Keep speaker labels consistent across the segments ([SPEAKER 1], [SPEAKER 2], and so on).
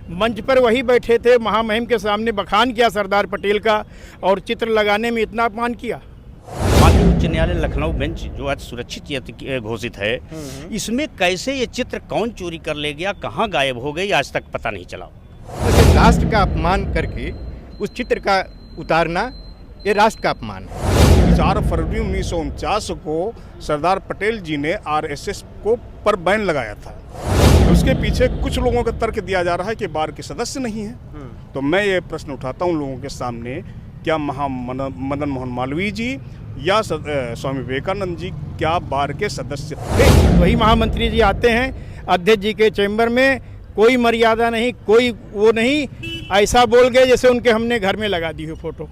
[SPEAKER 1] मंच पर वही बैठे थे, महामहिम के सामने बखान किया सरदार पटेल का और चित्र लगाने में इतना अपमान किया।
[SPEAKER 2] माननीय उच्च न्यायालय लखनऊ बेंच जो आज सुरक्षित घोषित है, इसमें कैसे ये चित्र कौन चोरी कर ले गया, कहाँ गायब हो गई, आज तक पता नहीं चला।
[SPEAKER 3] राष्ट्र का अपमान करके उस चित्र का उतारना, ये राष्ट्र का अपमान है।
[SPEAKER 4] 4 फरवरी 1949 को सरदार पटेल जी ने आरएसएस को पर बैन लगाया था। उसके पीछे कुछ लोगों का तर्क दिया जा रहा है कि बार के सदस्य नहीं हैं। तो मैं ये प्रश्न उठाता हूँ लोगों के सामने, क्या मदन मोहन मालवीय जी या स्वामी विवेकानंद जी क्या बार के सदस्य थे?
[SPEAKER 1] वही महामंत्री जी आते हैं अध्यक्ष जी के चैम्बर में, कोई मर्यादा नहीं, कोई वो नहीं, ऐसा बोल गए जैसे उनके हमने घर में लगा दी हो फोटो।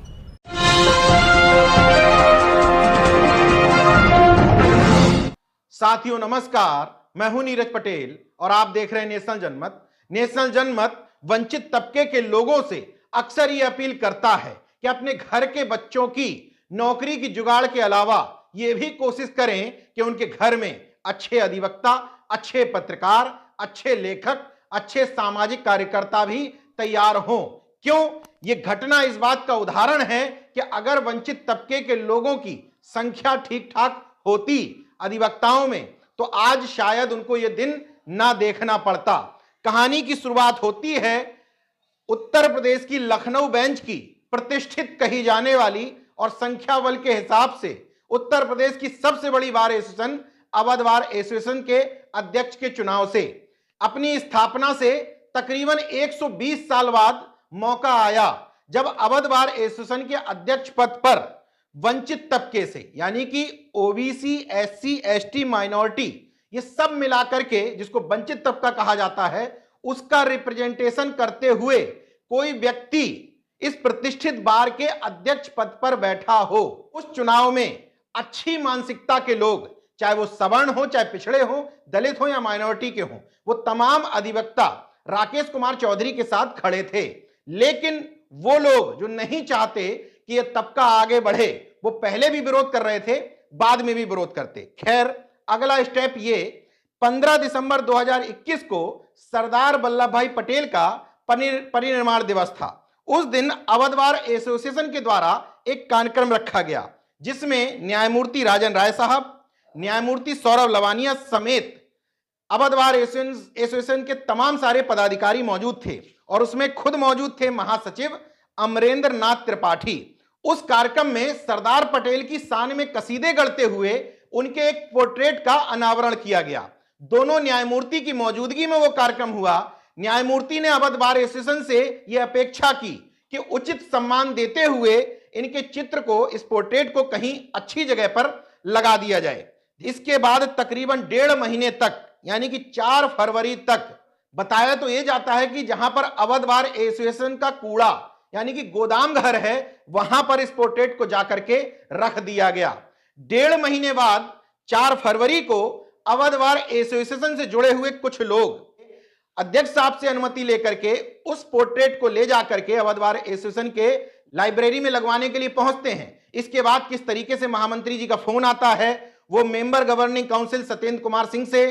[SPEAKER 5] साथियों नमस्कार, मैं हूं नीरज पटेल और आप देख रहे हैं नेशनल जनमत। नेशनल जनमत वंचित तबके के लोगों से अक्सर ये अपील करता है कि अपने घर के बच्चों की नौकरी की जुगाड़ के अलावा ये भी कोशिश करें कि उनके घर में अच्छे अधिवक्ता, अच्छे पत्रकार, अच्छे लेखक, अच्छे सामाजिक कार्यकर्ता भी तैयार हों। क्यों? ये घटना इस बात का उदाहरण है कि अगर वंचित तबके के लोगों की संख्या ठीक ठाक होती अधिवक्ताओं में, तो आज शायद उनको यह दिन ना देखना पड़ता। कहानी की शुरुआत होती है उत्तर प्रदेश की लखनऊ बेंच की प्रतिष्ठित कही जाने वाली और संख्या बल के हिसाब से उत्तर प्रदेश की सबसे बड़ी bar association Awadh bar association के अध्यक्ष के चुनाव से। अपनी स्थापना से तकरीबन 120 साल बाद मौका आया जब अवध बार एसोसिएशन के अध्यक्ष पद पर वंचित तबके से, यानी कि ओबीसी, एससी, एसटी, माइनॉरिटी, ये सब मिलाकर के जिसको वंचित तबका कहा जाता है, उसका रिप्रेजेंटेशन करते हुए कोई व्यक्ति इस प्रतिष्ठित बार के अध्यक्ष पद पर बैठा हो। उस चुनाव में अच्छी मानसिकता के लोग, चाहे वो सवर्ण हो, चाहे पिछड़े हो, दलित हो या माइनॉरिटी के हो, वो तमाम अधिवक्ता राकेश कुमार चौधरी के साथ खड़े थे। लेकिन वो लोग जो नहीं चाहते कि ये तबका आगे बढ़े, वो पहले भी विरोध कर रहे थे, बाद में भी विरोध करते। खैर, अगला स्टेप ये 15 दिसंबर 2021 को सरदार वल्लभ भाई पटेल का परिनिर्वाण दिवस था। उस दिन अवध बार एसोसिएशन के द्वारा एक कार्यक्रम रखा गया जिसमें न्यायमूर्ति राजन राय साहब, न्यायमूर्ति सौरभ लवानिया समेत अवध बार एसोसिएशन के तमाम सारे पदाधिकारी मौजूद थे और उसमें खुद मौजूद थे महासचिव अमरेंद्र नाथ त्रिपाठी। उस कार्यक्रम में सरदार पटेल की शान में कसीदे गढ़ते हुए उनके एक पोर्ट्रेट का अनावरण किया गया। दोनों न्यायमूर्ति की मौजूदगी में वो कार्यक्रम हुआ। न्यायमूर्ति ने अवध बार एसोसिएशन से यह अपेक्षा की कि उचित सम्मान देते हुए इनके चित्र को, इस पोर्ट्रेट को कहीं अच्छी जगह पर लगा दिया जाए। इसके बाद तकरीबन 1.5 महीने तक, यानी कि 4 फरवरी तक, बताया तो यह जाता है कि जहां पर अवध बार एसोसिएशन का कूड़ा यानी कि गोदाम घर है, वहां पर इस पोर्ट्रेट को जाकर के रख दिया गया। 1.5 महीने बाद 4 फरवरी को अवध बार एसोसिएशन से जुड़े हुए कुछ लोग अध्यक्ष साहब से अनुमति लेकर के उस पोर्ट्रेट को ले जाकर के अवध बार एसोसिएशन के लाइब्रेरी में लगवाने के लिए पहुंचते हैं। इसके बाद किस तरीके से महामंत्री जी का फोन आता है, वो member governing council Satyendra Kumar Singh से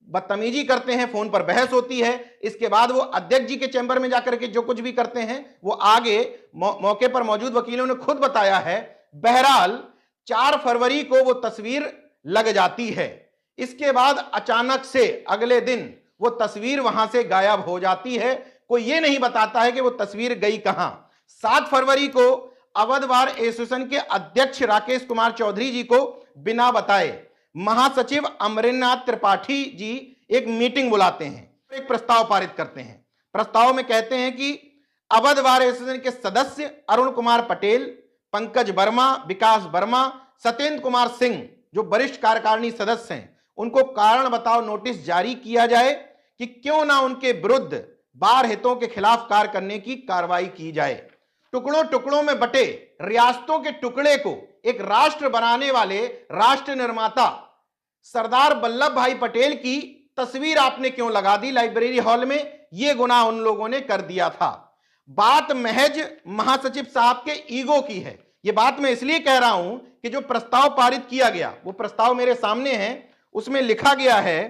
[SPEAKER 5] बदतमीजी करते हैं, फोन पर बहस होती है। इसके बाद वो अध्यक्ष जी के चैम्बर में जाकर के जो कुछ भी करते हैं वो आगे मौके पर मौजूद वकीलों ने खुद बताया है। बहरहाल 4 फरवरी को वो तस्वीर लग जाती है। इसके बाद अचानक से अगले दिन वो तस्वीर वहां से गायब हो जाती है। कोई ये नहीं बताता है कि वो तस्वीर गई कहां। 7 फरवरी को अवध बार एसोसिएशन के अध्यक्ष राकेश कुमार चौधरी जी को बिना बताए महासचिव अमरेंद्रनाथ त्रिपाठी जी एक मीटिंग बुलाते हैं, एक प्रस्ताव पारित करते हैं। प्रस्ताव में कहते हैं कि अवध बार एसोसिएशन के सदस्य अरुण कुमार पटेल, पंकज वर्मा, विकास वर्मा, सत्येंद्र कुमार सिंह जो वरिष्ठ कार्यकारिणी सदस्य हैं, उनको कारण बताओ नोटिस जारी किया जाए कि क्यों ना उनके विरुद्ध बार हितों के खिलाफ कार्य करने की कार्रवाई की जाए। टुकड़ों टुकड़ों में बटे रियासतों के टुकड़े को एक राष्ट्र बनाने वाले राष्ट्र निर्माता सरदार वल्लभ भाई पटेल की तस्वीर आपने क्यों लगा दी लाइब्रेरी हॉल में? यह गुनाह उन लोगों ने कर दिया था। बात महज महासचिव साहब के ईगो की है। यह बात मैं इसलिए कह रहा हूं कि जो प्रस्ताव पारित किया गया, वो प्रस्ताव मेरे सामने है, उसमें लिखा गया है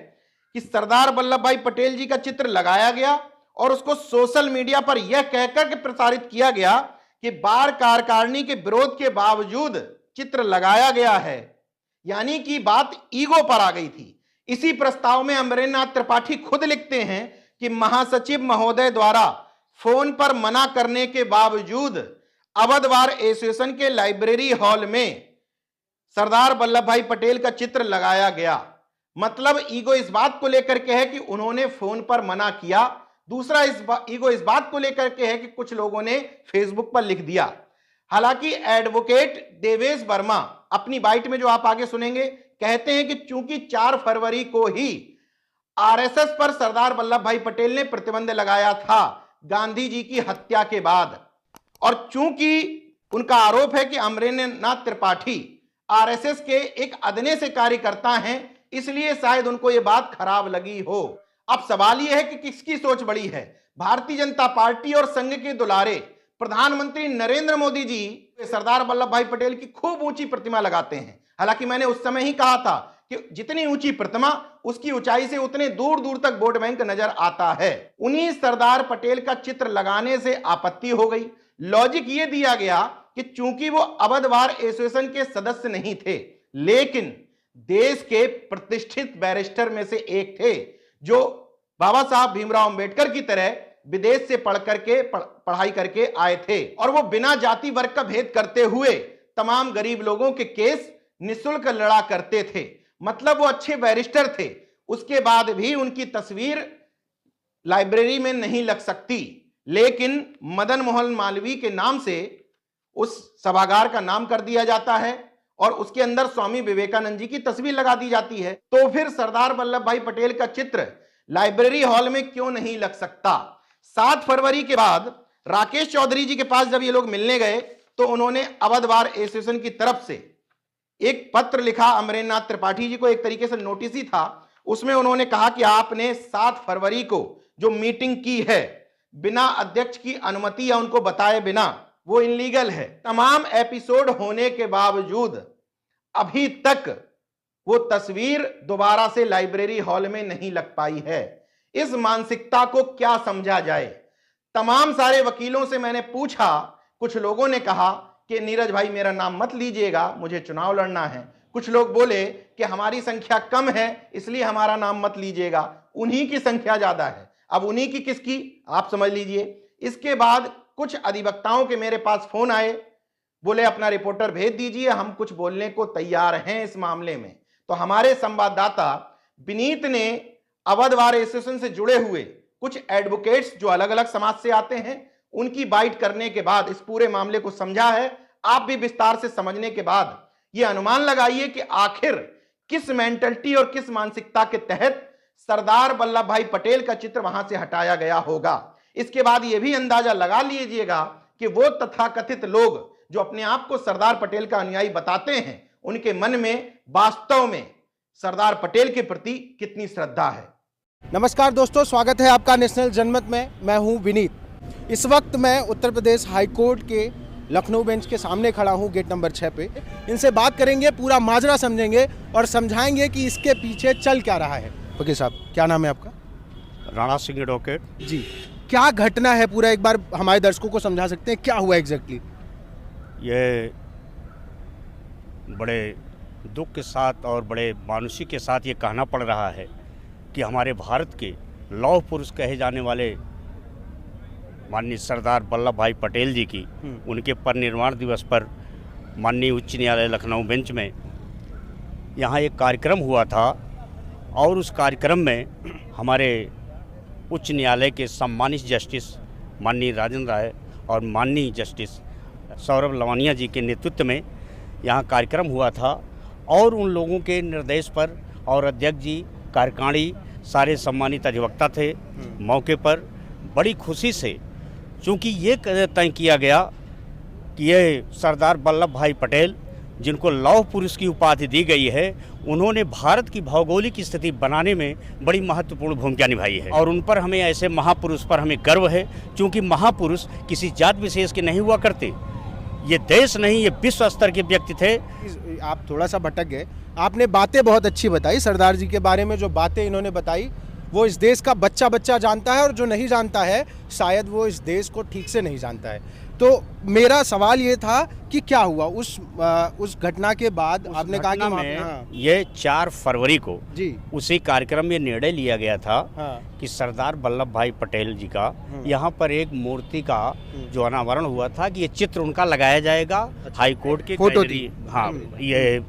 [SPEAKER 5] कि सरदार वल्लभ भाई पटेल जी का चित्र लगाया गया और उसको सोशल मीडिया पर यह कहकर के प्रसारित किया गया कि बार कार्यकारिणी के विरोध के बावजूद चित्र लगाया गया है, यानी कि बात ईगो पर आ गई थी। इसी प्रस्ताव में अमरेंद्रनाथ त्रिपाठी खुद लिखते हैं कि महासचिव महोदय द्वारा फोन पर मना करने के बावजूद अवध बार एसोसिएशन के लाइब्रेरी हॉल में सरदार वल्लभ भाई पटेल का चित्र लगाया गया। मतलब ईगो इस बात को लेकर के है कि उन्होंने फोन पर मना किया, दूसरा ईगो इस बात को लेकर के है कि कुछ लोगों ने फेसबुक पर लिख दिया। हालांकि एडवोकेट देवेश वर्मा अपनी बाइट में, जो आप आगे सुनेंगे, कहते हैं कि चूंकि 4 फरवरी को ही आरएसएस पर सरदार वल्लभ भाई पटेल ने प्रतिबंध लगाया था गांधी जी की हत्या के बाद, और चूंकि उनका आरोप है कि अमरेंद्रनाथ त्रिपाठी आरएसएस के एक अदने से कार्यकर्ता हैं, इसलिए शायद उनको यह बात खराब लगी हो। अब सवाल यह है कि किसकी सोच बड़ी है, भारतीय जनता पार्टी और संघ के दुलारे प्रधानमंत्री नरेंद्र मोदी जी सरदार वल्लभ भाई पटेल की खूब ऊंची प्रतिमा लगाते हैं। हालांकि मैंने उस समय ही कहा था कि जितनी ऊंची प्रतिमा, उसकी ऊंचाई से उतने दूर दूर तक वोट बैंक नजर आता है। उन्हीं सरदार पटेल का चित्र लगाने से आपत्ति हो गई। लॉजिक यह दिया गया कि चूंकि वो अवध बार एसोसिएशन के सदस्य नहीं थे, लेकिन देश के प्रतिष्ठित बैरिस्टर में से एक थे, जो बाबा साहब भीमराव अंबेडकर की तरह विदेश से पढ़ाई करके आए थे, और वो बिना जाति वर्ग का भेद करते हुए तमाम गरीब लोगों के केस निःशुल्क लड़ा करते थे। मतलब वो अच्छे बैरिस्टर थे। उसके बाद भी उनकी तस्वीर लाइब्रेरी में नहीं लग सकती, लेकिन मदन मोहन मालवीय के नाम से उस सभागार का नाम कर दिया जाता है और उसके अंदर स्वामी विवेकानंद जी की तस्वीर लगा दी जाती है। तो फिर सरदार वल्लभ भाई पटेल का चित्र लाइब्रेरी हॉल में क्यों नहीं लग सकता? 7 फरवरी के बाद राकेश चौधरी जी के पास जब ये लोग मिलने गए तो उन्होंने अवध बार एसोसिएशन की तरफ से एक पत्र लिखा अमरेंद्रनाथ त्रिपाठी जी को, एक तरीके से नोटिस ही था। उसमें उन्होंने कहा कि आपने 7 फरवरी को जो मीटिंग की है बिना अध्यक्ष की अनुमति या उनको बताए बिना, वो इनलीगल है। तमाम एपिसोड होने के बावजूद अभी तक वो तस्वीर दोबारा से लाइब्रेरी हॉल में नहीं लग पाई है। इस मानसिकता को क्या समझा जाए? तमाम सारे वकीलों से मैंने पूछा, कुछ लोगों ने कहा कि नीरज भाई मेरा नाम मत लीजिएगा, मुझे चुनाव लड़ना है। कुछ लोग बोले कि हमारी संख्या कम है इसलिए हमारा नाम मत लीजिएगा, उन्हीं की संख्या ज्यादा है। अब उन्हीं की किसकी, आप समझ लीजिए। इसके बाद कुछ अधिवक्ताओं के मेरे पास फोन आए, बोले अपना रिपोर्टर भेज दीजिए, हम कुछ बोलने को तैयार हैं इस मामले में। तो हमारे संवाददाता विनीत ने अवध बार एसोसिएशन से जुड़े हुए कुछ एडवोकेट्स जो अलग अलग समाज से आते हैं, उनकी बाइट करने के बाद इस पूरे मामले को समझा है। आप भी विस्तार से समझने के बाद यह अनुमान लगाइए कि आखिर किस मेंटलिटी और किस मानसिकता के तहत सरदार वल्लभ भाई पटेल का चित्र वहां से हटाया गया होगा। इसके बाद यह भी अंदाजा लगा लीजिएगा कि वो तथाकथित लोग जो अपने आप को सरदार पटेल का अनुयायी बताते हैं, उनके मन में वास्तव में सरदार पटेल के प्रति कितनी श्रद्धा है।
[SPEAKER 6] नमस्कार दोस्तों, स्वागत है आपका नेशनल जनमत में। मैं हूं विनीत। इस वक्त मैं उत्तर प्रदेश हाई कोर्ट के लखनऊ बेंच के सामने खड़ा हूं, गेट नंबर 6 पे। इनसे बात करेंगे, पूरा माजरा समझेंगे और समझाएंगे कि इसके पीछे चल क्या रहा है। वकील साहब, क्या नाम है आपका?
[SPEAKER 2] राणा सिंह एडवोकेट
[SPEAKER 6] जी। क्या घटना है पूरा एक बार हमारे दर्शकों को समझा सकते हैं, क्या हुआ एग्जैक्टली?
[SPEAKER 2] ये बड़े दुख के साथ और बड़े मानुषी के साथ ये कहना पड़ रहा है कि हमारे भारत के लौह पुरुष कहे जाने वाले माननीय सरदार वल्लभ भाई पटेल जी की उनके परिनिर्वाण दिवस पर माननीय उच्च न्यायालय लखनऊ बेंच में यहाँ एक कार्यक्रम हुआ था, और उस कार्यक्रम में हमारे उच्च न्यायालय के सम्मानित जस्टिस माननीय राजेंद्र राय और माननीय जस्टिस सौरभ लवानिया जी के नेतृत्व में यहाँ कार्यक्रम हुआ था। और उन लोगों के निर्देश पर और अध्यक्ष जी, कार्यकारिणी, सारे सम्मानित अधिवक्ता थे मौके पर। बड़ी खुशी से, चूँकि ये तय किया गया कि ये सरदार वल्लभ भाई पटेल, जिनको लौह पुरुष की उपाधि दी गई है, उन्होंने भारत की भौगोलिक स्थिति बनाने में बड़ी महत्वपूर्ण भूमिका निभाई है, और उन पर हमें, ऐसे महापुरुष पर हमें गर्व है। क्योंकि महापुरुष किसी जात विशेष के नहीं हुआ करते, ये देश नहीं, ये विश्व स्तर के व्यक्ति थे।
[SPEAKER 6] आप थोड़ा सा भटक गए। आपने बातें बहुत अच्छी बताई, सरदार जी के बारे में जो बातें इन्होंने बताई वो इस देश का बच्चा बच्चा जानता है, और जो नहीं जानता है शायद वो इस देश को ठीक से नहीं जानता है। तो मेरा सवाल ये था कि क्या हुआ उस घटना के बाद? आपने कहा कि हाँ,
[SPEAKER 2] ये 4 फरवरी को
[SPEAKER 6] जी
[SPEAKER 2] उसी कार्यक्रम में निर्णय लिया गया था
[SPEAKER 6] हाँ,
[SPEAKER 2] कि सरदार वल्लभ भाई पटेल जी का यहाँ पर एक मूर्ति का जो अनावरण हुआ था कि ये चित्र उनका लगाया जाएगा हाई कोर्ट के
[SPEAKER 6] फोटो
[SPEAKER 2] गैलरी, हाँ ये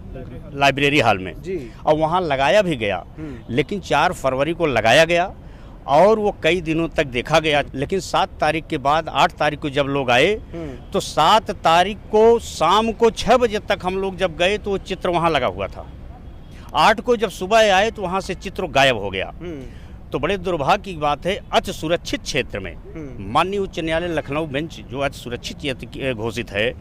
[SPEAKER 2] लाइब्रेरी हॉल में
[SPEAKER 6] जी
[SPEAKER 2] और वहाँ लगाया भी गया। लेकिन 4 फरवरी को लगाया गया और वो कई दिनों तक देखा गया। लेकिन 7 तारीख के बाद 8 तारीख को जब लोग आए तो 7 तारीख को शाम को 6 बजे तक हम लोग जब गए तो वो चित्र वहाँ लगा हुआ था। 8 को जब सुबह आए तो वहाँ से चित्र गायब हो गया। तो बड़े दुर्भाग्य की बात है, अति सुरक्षित क्षेत्र में माननीय उच्च न्यायालय लखनऊ बेंच जो अति सुरक्षित घोषित है,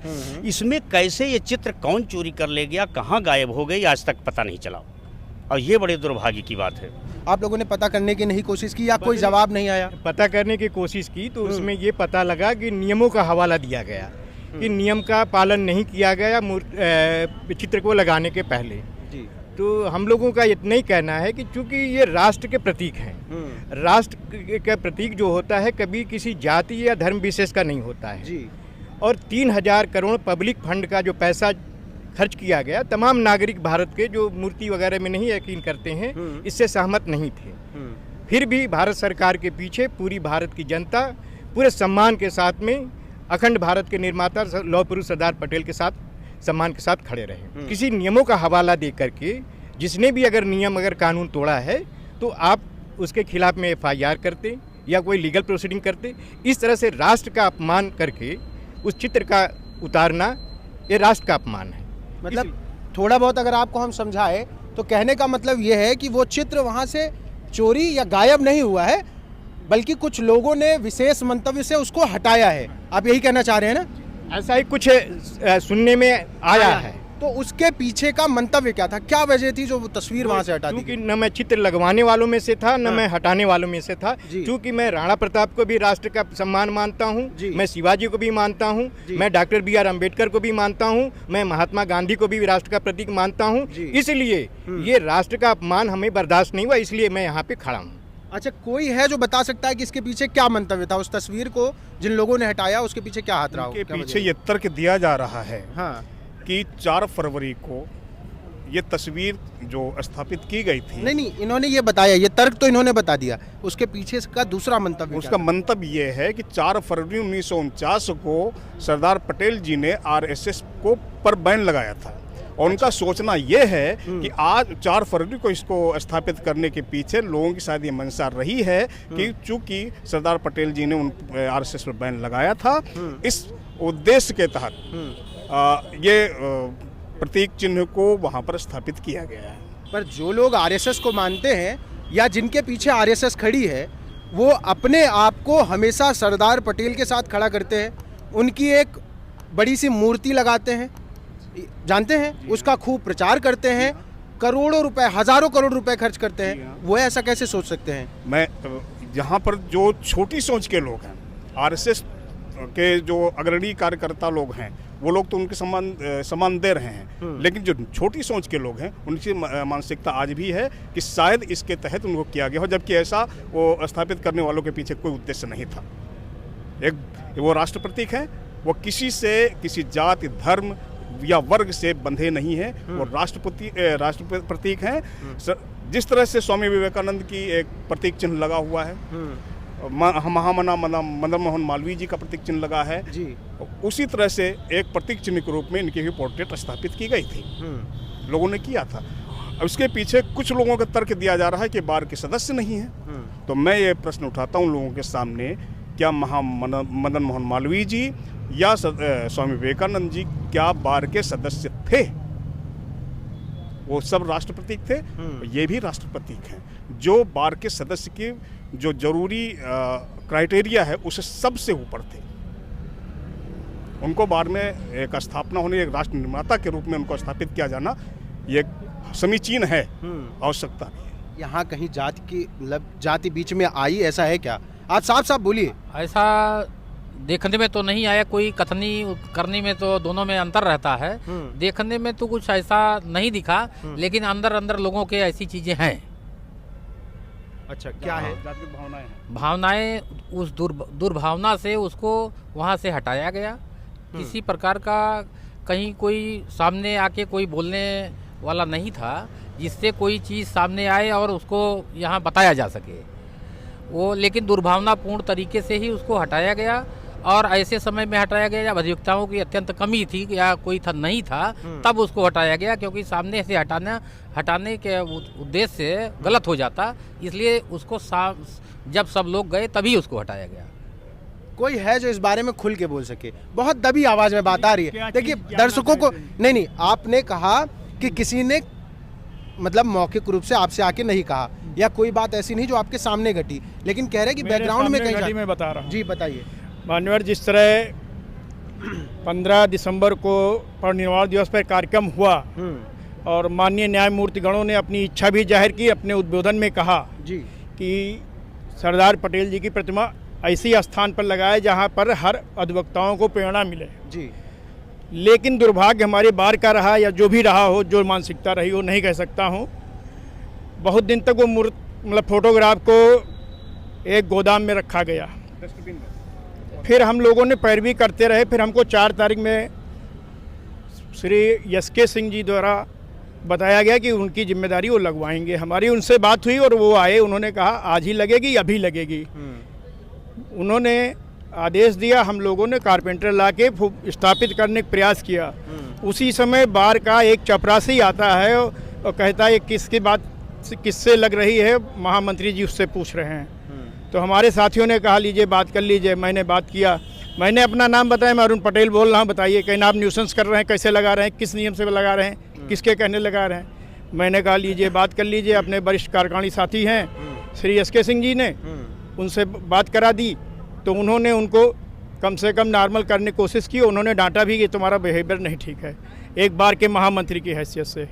[SPEAKER 2] इसमें कैसे ये चित्र कौन चोरी कर ले गया, कहाँ गायब हो गई, आज तक पता नहीं चला। और ये बड़े दुर्भाग्य की बात है।
[SPEAKER 6] आप लोगों ने पता करने की नहीं कोशिश की या कोई जवाब नहीं आया?
[SPEAKER 3] पता करने की कोशिश की तो उसमें ये पता लगा कि नियमों का हवाला दिया गया कि नियम का पालन नहीं किया गया चित्र को लगाने के पहले
[SPEAKER 6] जी।
[SPEAKER 3] तो हम लोगों का इतना ही कहना है कि चूंकि ये राष्ट्र के प्रतीक हैं, राष्ट्र का प्रतीक जो होता है कभी किसी जाति या धर्म विशेष का नहीं होता है
[SPEAKER 6] जी।
[SPEAKER 3] और 3000 करोड़ पब्लिक फंड का जो पैसा खर्च किया गया, तमाम नागरिक भारत के जो मूर्ति वगैरह में नहीं यकीन करते हैं, इससे सहमत नहीं थे। फिर भी भारत सरकार के पीछे पूरी भारत की जनता पूरे सम्मान के साथ में अखंड भारत के निर्माता लौह पुरुष सरदार पटेल के साथ सम्मान के साथ खड़े रहे। किसी नियमों का हवाला दे करके जिसने भी अगर कानून तोड़ा है तो आप उसके खिलाफ में FIR करते या कोई लीगल प्रोसीडिंग करते। इस तरह से राष्ट्र का अपमान करके उस चित्र का उतारना ये राष्ट्र का अपमान है।
[SPEAKER 6] मतलब थोड़ा बहुत अगर आपको हम समझाए तो कहने का मतलब ये है कि वो चित्र वहाँ से चोरी या गायब नहीं हुआ है, बल्कि कुछ लोगों ने विशेष मंतव्य से उसको हटाया है। आप यही कहना चाह रहे हैं ना?
[SPEAKER 3] ऐसा ही कुछ सुनने में आया है।
[SPEAKER 6] तो उसके पीछे का मंतव्य क्या था, क्या वजह थी जो वो तस्वीर वहाँ से हटा दी?
[SPEAKER 3] क्योंकि न मैं चित्र लगवाने वालों में से था, न मैं हटाने वालों में से था। क्योंकि मैं राणा प्रताप को भी राष्ट्र का सम्मान मानता हूँ, मैं शिवाजी को भी मानता हूँ, मैं डॉक्टर BR अम्बेडकर को भी मानता हूँ, मैं महात्मा गांधी को भी राष्ट्र का प्रतीक मानता हूँ। इसलिए ये राष्ट्र का अपमान हमें बर्दाश्त नहीं हुआ, इसलिए मैं यहाँ पे खड़ा हूँ।
[SPEAKER 6] अच्छा, कोई है जो बता सकता है कि इसके पीछे क्या मंतव्य था? उस तस्वीर को जिन लोगों ने हटाया उसके पीछे क्या हाथ रहा?
[SPEAKER 4] के पीछे ये तर्क दिया जा रहा है
[SPEAKER 6] हाँ
[SPEAKER 4] कि 4 फरवरी को ये तस्वीर जो स्थापित की गई थी।
[SPEAKER 6] नहीं, इन्होंने ये बताया, ये तर्क तो इन्होंने बता दिया, उसके पीछे का दूसरा मंतव्य
[SPEAKER 4] उसका मंतव्य ये है कि 4 फरवरी 1949 को सरदार पटेल जी ने RSS को पर बैन लगाया था और उनका सोचना ये है कि आज 4 फरवरी को इसको स्थापित करने के पीछे लोगों की शायद ये मंशा रही है कि चूंकि सरदार पटेल जी ने उन RSS पर बैन लगाया था, इस उद्देश्य के तहत ये प्रतीक चिन्ह को वहाँ पर स्थापित किया गया है।
[SPEAKER 6] पर जो लोग RSS को मानते हैं या जिनके पीछे RSS खड़ी है, वो अपने आप को हमेशा सरदार पटेल के साथ खड़ा करते हैं, उनकी एक बड़ी सी मूर्ति लगाते हैं, जानते हैं, उसका खूब प्रचार करते हैं, करोड़ों रुपए, हजारों करोड़ रुपए खर्च करते हैं। वो ऐसा कैसे सोच सकते हैं?
[SPEAKER 4] मैं यहाँ पर जो छोटी सोच के लोग हैं, RSS के जो अग्रणी कार्यकर्ता लोग हैं, वो लोग तो उनके सम्मान दे रहे हैं, लेकिन जो छोटी सोच के लोग हैं उनकी मानसिकता आज भी है कि शायद इसके तहत उनको किया गया हो, जबकि ऐसा वो स्थापित करने वालों के पीछे कोई उद्देश्य नहीं था। एक वो राष्ट्र प्रतीक है, वो किसी से, किसी जाति, धर्म या वर्ग से बंधे नहीं है, वो राष्ट्र प्रतीक हैं। जिस तरह से स्वामी विवेकानंद की एक प्रतीक चिन्ह लगा हुआ है, महामना मदन मोहन मालवीय जी का प्रतीक चिन्ह लगा है जी, उसी तरह से एक प्रतीक चिन्ह के रूप में इनकी भी पोर्ट्रेट स्थापित की गई थी, लोगों ने किया था। उसके पीछे कुछ लोगों का तर्क दिया जा रहा है कि बार के सदस्य नहीं है। तो मैं ये प्रश्न उठाता हूँ लोगों के सामने, क्या मदन मोहन मालवीय जी या स्वामी विवेकानंद जी क्या बार के सदस्य थे? वो सब राष्ट्र प्रतीक थे, ये भी राष्ट्र प्रतीक हैं जो बार के सदस्य की जो जरूरी क्राइटेरिया है उससे सबसे ऊपर थे। उनको बार में एक स्थापना होने, एक राष्ट्र निर्माता के रूप में उनको स्थापित किया जाना ये समीचीन है, आवश्यकता नहीं है।
[SPEAKER 6] यहाँ कहीं जाति की मतलब जाति बीच में आई, ऐसा है क्या? आप साफ साफ बोलिए।
[SPEAKER 7] ऐसा देखने में तो नहीं आया, कोई कथनी करने में तो दोनों में अंतर रहता है। देखने में तो कुछ ऐसा नहीं दिखा, लेकिन अंदर अंदर लोगों के ऐसी चीजें हैं।
[SPEAKER 6] अच्छा, क्या है?
[SPEAKER 4] जातिगत भावनाएं हैं।
[SPEAKER 7] भावनाएं, उस दुर्भावना से उसको वहाँ से हटाया गया। किसी प्रकार का कहीं कोई सामने आके कोई बोलने वाला नहीं था जिससे कोई चीज़ सामने आए और उसको यहाँ बताया जा सके। वो लेकिन दुर्भावनापूर्ण तरीके से ही उसको हटाया गया, और ऐसे समय में हटाया गया जब अधिवक्ताओं की अत्यंत कमी थी या कोई था नहीं था, तब उसको हटाया गया, क्योंकि सामने से हटाने के उद्देश्य से गलत हो जाता, इसलिए उसको जब सब लोग गए तभी उसको हटाया गया।
[SPEAKER 6] कोई है जो इस बारे में खुल के बोल सके? बहुत दबी आवाज में बात आ रही है। देखिए दर्शकों को, नहीं, आपने कहा कि किसी ने मतलब मौखिक रूप से आपसे आके नहीं कहा, या कोई बात ऐसी नहीं जो आपके सामने घटी, लेकिन कह रहे कि बैकग्राउंड में कहीं
[SPEAKER 1] मैं बता रहा हूँ।
[SPEAKER 6] जी बताइए।
[SPEAKER 1] मान्यवर, जिस तरह 15 दिसंबर को परिनिर्वाण दिवस पर कार्यक्रम हुआ और माननीय न्यायमूर्ति गणों ने अपनी इच्छा भी जाहिर की, अपने उद्बोधन में कहा
[SPEAKER 6] जी
[SPEAKER 1] कि सरदार पटेल जी की प्रतिमा ऐसी स्थान पर लगाए जहां पर हर अधिवक्ताओं को प्रेरणा मिले
[SPEAKER 6] जी,
[SPEAKER 1] लेकिन दुर्भाग्य हमारे बार का रहा या जो भी रहा हो, जो मानसिकता रही हो, नहीं कह सकता हूं। बहुत दिन तक वो मतलब फोटोग्राफ को एक गोदाम में रखा गया। फिर हम लोगों ने पैरवी करते रहे। फिर हमको 4 तारीख में श्री एस.के. सिंह जी द्वारा बताया गया कि उनकी जिम्मेदारी वो लगवाएंगे। हमारी उनसे बात हुई और वो आए, उन्होंने कहा आज ही लगेगी, अभी लगेगी। उन्होंने आदेश दिया, हम लोगों ने कारपेंटर ला के स्थापित करने का प्रयास किया। उसी समय बार का एक चपरासी आता है और कहता है किसकी बात किससे लग रही है, महामंत्री जी उससे पूछ रहे हैं। तो हमारे साथियों ने कहा लीजिए बात कर लीजिए। मैंने बात किया, मैंने अपना नाम बताया, मैं अरुण पटेल बोल रहा हूँ, बताइए कहीं आप न्यूसेंस कर रहे हैं, कैसे लगा रहे हैं, किस नियम से लगा रहे हैं, किसके कहने लगा रहे हैं। मैंने कहा लीजिए बात कर लीजिए। अपने वरिष्ठ कार्यकारिणी साथी हैं श्री एस.के. सिंह जी ने, उनसे बात करा दी तो उन्होंने उनको कम से कम नॉर्मल करने की कोशिश की। उन्होंने डांटा भी कि तुम्हारा बिहेवियर नहीं ठीक है, एक बार के महामंत्री की हैसियत से।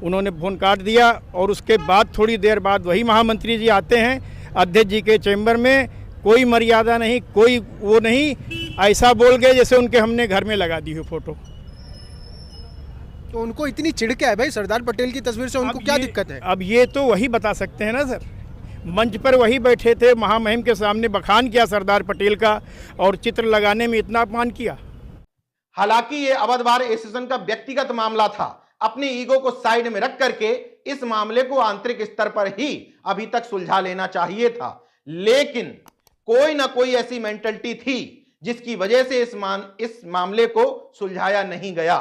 [SPEAKER 1] उन्होंने फ़ोन काट दिया और उसके बाद थोड़ी देर बाद वही महामंत्री जी आते हैं अध्यक्ष जी के चैम्बर में। कोई मर्यादा नहीं, कोई वो नहीं, ऐसा बोल गए जैसे उनके हमने घर में लगा दी हो फोटो।
[SPEAKER 6] तो उनको इतनी चिढ़ क्या है भाई सरदार पटेल की तस्वीर से? उनको क्या दिक्कत है?
[SPEAKER 1] अब ये तो वही बता सकते हैं ना सर। मंच पर वही बैठे थे, महामहिम के सामने बखान किया सरदार पटेल का और चित्र लगाने में इतना अपमान किया।
[SPEAKER 5] हालांकि ये अवध बार एसोसिएशन का व्यक्तिगत मामला था। अपनी ईगो को साइड में रख करके इस मामले को आंतरिक स्तर पर ही अभी तक सुलझा लेना चाहिए था, लेकिन कोई ना कोई ऐसी मेंटलिटी थी जिसकी वजह से इस मामले को सुलझाया नहीं गया।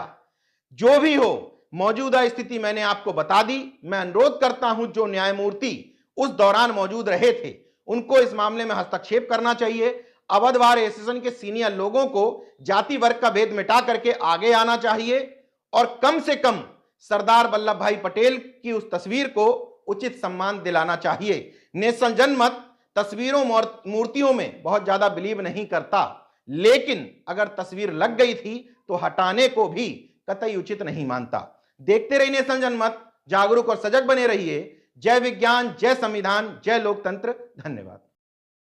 [SPEAKER 5] जो भी हो, मौजूदा स्थिति मैंने आपको बता दी। मैं अनुरोध करता हूं जो न्यायमूर्ति उस दौरान मौजूद रहे थे उनको इस मामले में हस्तक्षेप करना चाहिए। अवध बार एसोसिएशन के सीनियर लोगों को जाति वर्ग का भेद मिटा करके आगे आना चाहिए और कम से कम सरदार वल्लभ भाई पटेल की उस तस्वीर को उचित सम्मान दिलाना चाहिए। नेशनल जनमत तस्वीरों मूर्तियों में बहुत ज्यादा बिलीव नहीं करता, लेकिन अगर तस्वीर लग गई थी तो हटाने को भी कतई उचित नहीं मानता। देखते रहिए नेशनल जनमत, जागरूक और सजग बने रहिए। जय विज्ञान, जय संविधान, जय लोकतंत्र। धन्यवाद।